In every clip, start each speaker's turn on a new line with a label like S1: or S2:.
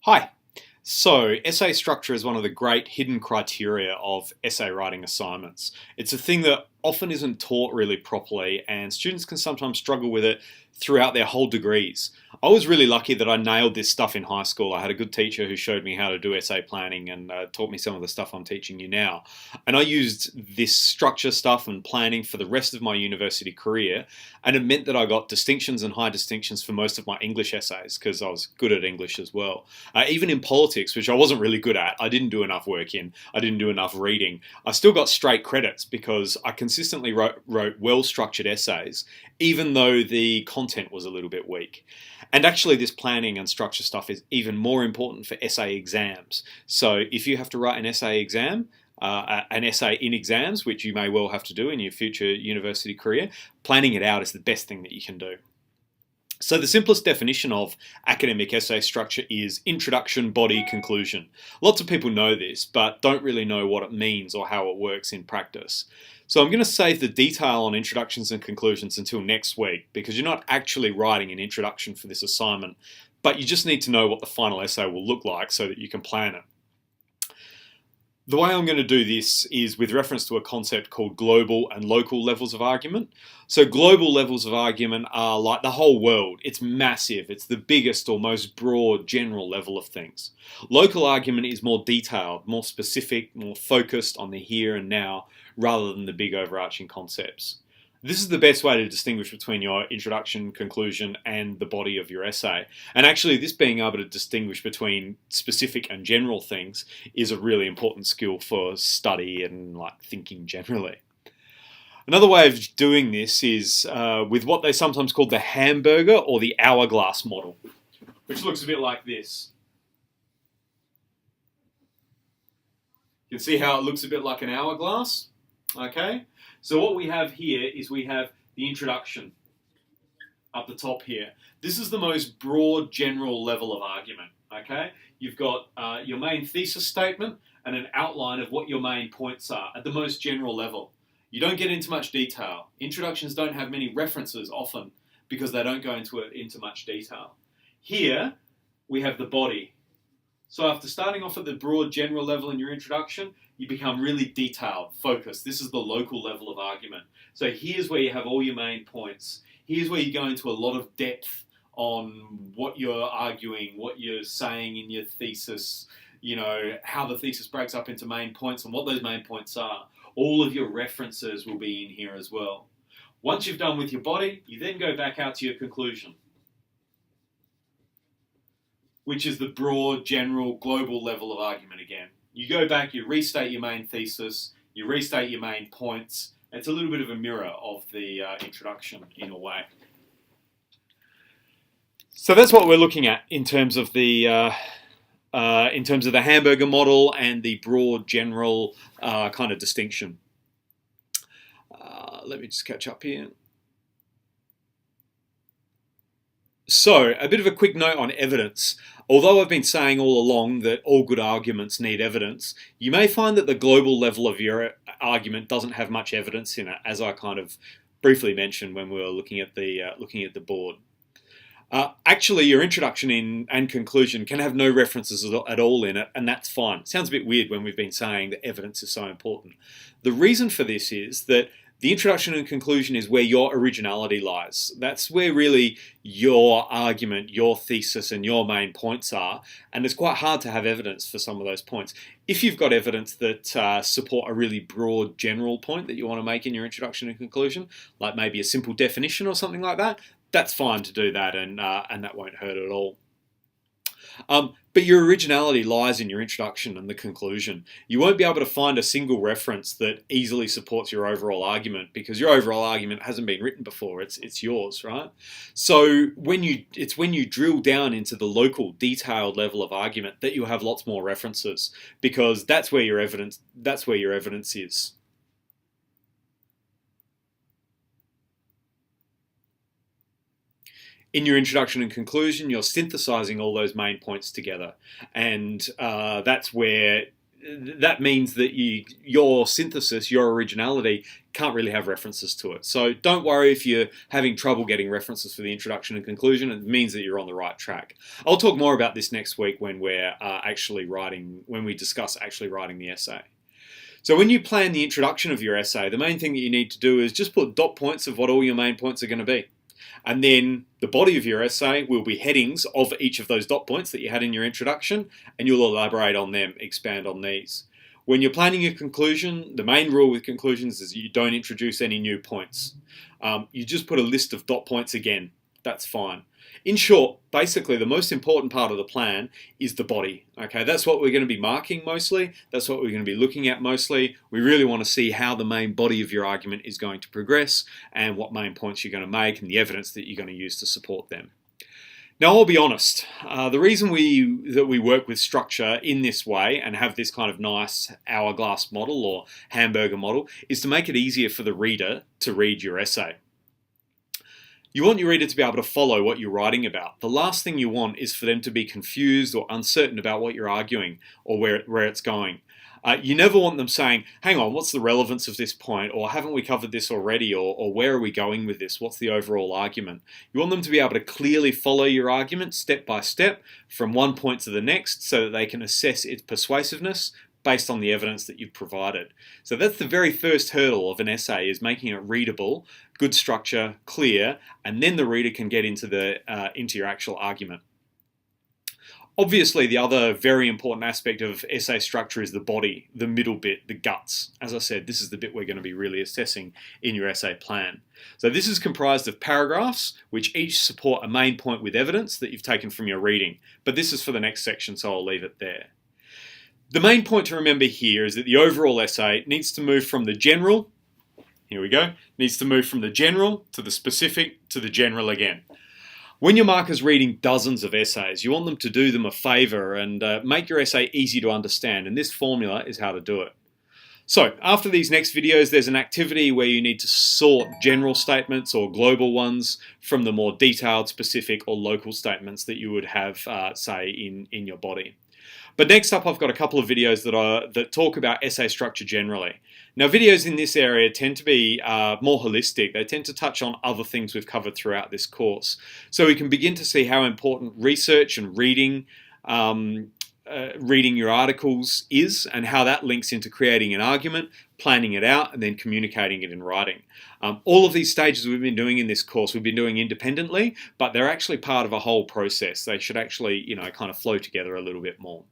S1: Hi. So, essay structure is one of the great hidden criteria of essay writing assignments. It's a thing that often isn't taught really properly, and students can sometimes struggle with it throughout their whole degrees. I was really lucky that I nailed this stuff in high school. I had a good teacher who showed me how to do essay planning and taught me some of the stuff I'm teaching you now. And I used this structure stuff and planning for the rest of my university career, and it meant that I got distinctions and high distinctions for most of my English essays because I was good at English as well. Even in politics, which I wasn't really good at, I didn't do enough work in, I didn't do enough reading, I still got straight credits because I consistently wrote well-structured essays, even though the content was a little bit weak. And actually, this planning and structure stuff is even more important for essay exams. So if you have to write an essay exam, an essay in exams, which you may well have to do in your future university career, planning it out is the best thing that you can do. So the simplest definition of academic essay structure is introduction, body, conclusion. Lots of people know this, but don't really know what it means or how it works in practice. So I'm going to save the detail on introductions and conclusions until next week because you're not actually writing an introduction for this assignment, but you just need to know what the final essay will look like so that you can plan it. The way I'm going to do this is with reference to a concept called global and local levels of argument. So global levels of argument are like the whole world. It's massive. It's the biggest or most broad general level of things. Local argument is more detailed, more specific, more focused on the here and now rather than the big overarching concepts. This is the best way to distinguish between your introduction, conclusion, and the body of your essay. And actually, this being able to distinguish between specific and general things is a really important skill for study and thinking generally. Another way of doing this is with what they sometimes call the hamburger or the hourglass model, which looks a bit like this. You can see how it looks a bit like an hourglass. Okay, so what we have here is we have the introduction up the top here. This is the most broad general level of argument. Okay, you've got your main thesis statement and an outline of what your main points are at the most general level. You don't get into much detail. Introductions don't have many references often because they don't go into much detail. Here we have the body. So after starting off at the broad general level in your introduction, you become really detailed, focused. This is the local level of argument. So here's where you have all your main points. Here's where you go into a lot of depth on what you're arguing, what you're saying in your thesis, how the thesis breaks up into main points and what those main points are. All of your references will be in here as well. Once you've done with your body, you then go back out to your conclusion, which is the broad, general, global level of argument again. You go back, you restate your main thesis, you restate your main points. It's a little bit of a mirror of the introduction in a way. So that's what we're looking at in terms of the hamburger model and the broad, general kind of distinction. Let me just catch up here. So, a bit of a quick note on evidence. Although I've been saying all along that all good arguments need evidence, you may find that the global level of your argument doesn't have much evidence in it, as I kind of briefly mentioned when we were looking at the board. Actually, your introduction and conclusion can have no references at all in it, and that's fine. It sounds a bit weird when we've been saying that evidence is so important. The reason for this is that the introduction and conclusion is where your originality lies. That's where really your argument, your thesis, and your main points are. And it's quite hard to have evidence for some of those points. If you've got evidence that support a really broad general point that you want to make in your introduction and conclusion, like maybe a simple definition or something like that, that's fine to do that, and that won't hurt at all. But your originality lies in your introduction and the conclusion. You won't be able to find a single reference that easily supports your overall argument because your overall argument hasn't been written before. It's yours, right? So when you drill down into the local, detailed level of argument that you'll have lots more references because that's where your evidence is. In your introduction and conclusion, you're synthesizing all those main points together. And that's where that means that your synthesis, your originality, can't really have references to it. So don't worry if you're having trouble getting references for the introduction and conclusion. It means that you're on the right track. I'll talk more about this next week when we discuss actually writing the essay. So when you plan the introduction of your essay, the main thing that you need to do is just put dot points of what all your main points are going to be. And then the body of your essay will be headings of each of those dot points that you had in your introduction, and you'll elaborate on them, expand on these. When you're planning your conclusion, the main rule with conclusions is you don't introduce any new points. You just put a list of dot points again. That's fine. In short, basically the most important part of the plan is the body. Okay, that's what we're going to be marking mostly. That's what we're going to be looking at mostly. We really want to see how the main body of your argument is going to progress and what main points you're going to make and the evidence that you're going to use to support them. Now, I'll be honest, the reason that we work with structure in this way and have this kind of nice hourglass model or hamburger model is to make it easier for the reader to read your essay. You want your reader to be able to follow what you're writing about. The last thing you want is for them to be confused or uncertain about what you're arguing or where it's going. You never want them saying, hang on, what's the relevance of this point? Or haven't we covered this already? Or where are we going with this? What's the overall argument? You want them to be able to clearly follow your argument step by step from one point to the next so that they can assess its persuasiveness based on the evidence that you've provided. So that's the very first hurdle of an essay, is making it readable, good structure, clear, and then the reader can get into your actual argument. Obviously, the other very important aspect of essay structure is the body, the middle bit, the guts. As I said, this is the bit we're going to be really assessing in your essay plan. So this is comprised of paragraphs, which each support a main point with evidence that you've taken from your reading. But this is for the next section, so I'll leave it there. The main point to remember here is that the overall essay needs to move from the general, here we go, needs to move from the general to the specific to the general again. When your marker's reading dozens of essays, you want them to do them a favour and make your essay easy to understand, and this formula is how to do it. So, after these next videos, there's an activity where you need to sort general statements or global ones from the more detailed, specific or local statements that you would have, say, in your body. But next up, I've got a couple of videos that talk about essay structure generally. Now, videos in this area tend to be more holistic. They tend to touch on other things we've covered throughout this course. So we can begin to see how important research and reading your articles is, and how that links into creating an argument, planning it out, and then communicating it in writing. All of these stages we've been doing in this course, we've been doing independently, but they're actually part of a whole process. They should actually, kind of flow together a little bit more.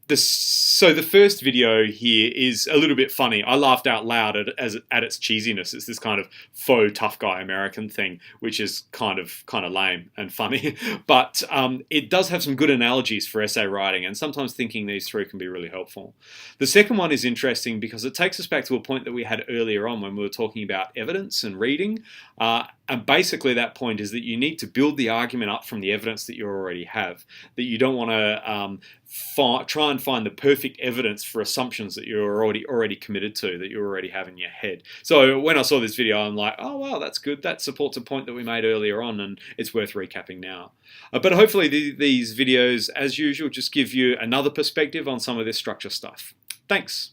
S1: So the first video here is a little bit funny. I laughed out loud at its cheesiness. It's this kind of faux tough guy American thing, which is kind of lame and funny. But it does have some good analogies for essay writing, and sometimes thinking these through can be really helpful. The second one is interesting because it takes us back to a point that we had earlier on when we were talking about evidence and reading. And basically that point is that you need to build the argument up from the evidence that you already have. That you don't want to try and find the perfect evidence for assumptions that you're already committed to, that you already have in your head. So when I saw this video, I'm like, oh wow, that's good. That supports a point that we made earlier on, and it's worth recapping now. But hopefully these videos, as usual, just give you another perspective on some of this structure stuff. Thanks.